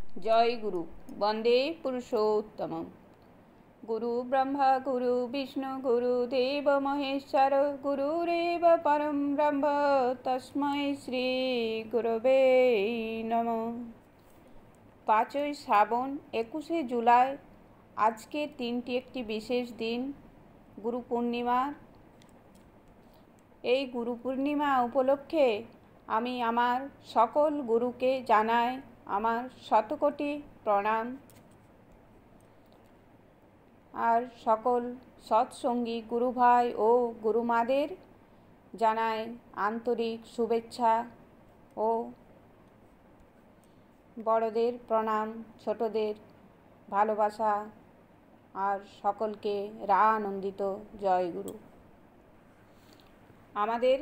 जय गुरु वंदे पुरुषोत्तमं। गुरु ब्रह्मा गुरु विष्णु गुरुदेव महेश्वर गुरुरेव परम ब्रह्म तस्मै श्री गुरवे नमः। 5ই শ্রাবণ 21শে জুলাই আজকের দিনটি একটি বিশেষ দিন, গুরু পূর্ণিমা। এই গুরু পূর্ণিমা উপলক্ষে আমি আমার সকল গুরুকে জানাই আমার শতকোটি প্রণাম, আর সকল সৎসঙ্গী গুরু ভাই ও গুরুমাদের জানাই আন্তরিক শুভেচ্ছা ও বড়দের প্রণাম, ছোটদের ভালোবাসা, আর সকলকে আনন্দিত জয় গুরু। আমাদের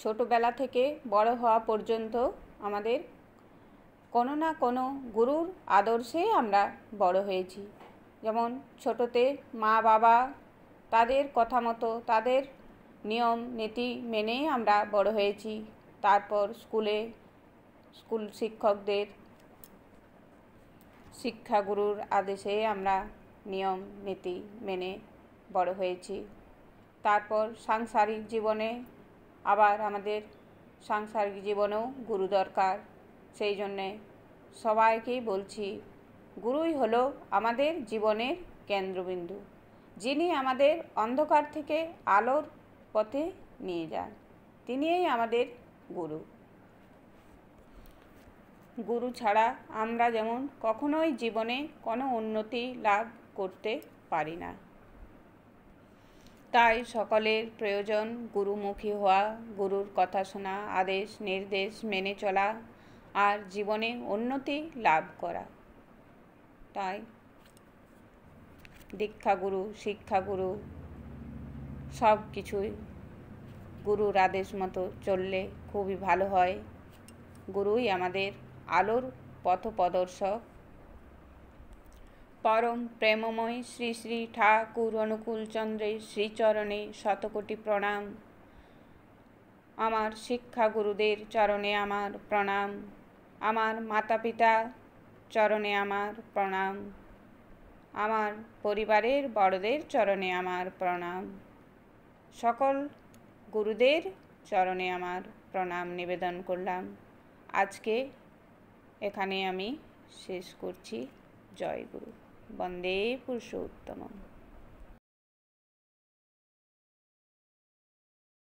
ছোটবেলা থেকে বড় হওয়া পর্যন্ত আমাদের কোনো না কোনো গুরুর আদর্শে আমরা বড় হয়েছি। যেমন ছোটতে মা বাবা তাদের কথা মতো, তাদের নিয়ম নীতি মেনেই আমরা বড় হয়েছি। তারপর স্কুল শিক্ষকদের শিক্ষাগুরুর আদেশে আমরা নিয়ম নীতি মেনে বড় হয়েছি। তারপর সাংসারিক জীবনে আবার আমাদের সাংসারিক জীবনেও গুরু দরকার। সেই জন্যে সবাইকেই বলছি, গুরুই হলো আমাদের জীবনের কেন্দ্রবিন্দু, যিনি আমাদের অন্ধকার থেকে আলোর পথে নিয়ে যান, তিনিই আমাদের গুরু। গুরু ছাড়া আমরা যেমন কখনোই জীবনে কোনো উন্নতি লাভ করতে পারি না। তাই সকলের প্রয়োজন গুরুমুখী হওয়া, গুরুর কথা শোনা, আদেশ নির্দেশ মেনে চলা, আর জীবনে উন্নতি লাভ করা। তাই দীক্ষাগুরু, শিক্ষাগুরু সব কিছুই গুরুর আদেশ মতো চললে খুবই ভালো হয়। গুরুই আমাদের আলোর পথপ্রদর্শক। পরম প্রেমময় শ্রী শ্রী ঠাকুর অনুকূল চন্দ্রের শ্রীচরণে শতকোটি প্রণাম। আমার শিক্ষাগুরুদের চরণে আমার প্রণাম, আমার মাতা পিতা চরণে আমার প্রণাম, আমার পরিবারের বড়দের চরণে আমার প্রণাম। সকল গুরুদের চরণে আমার প্রণাম নিবেদন করলাম। আজকে এখানে আমি শেষ করছি। জয় গুরু, বন্দে পুরুষোত্তমম।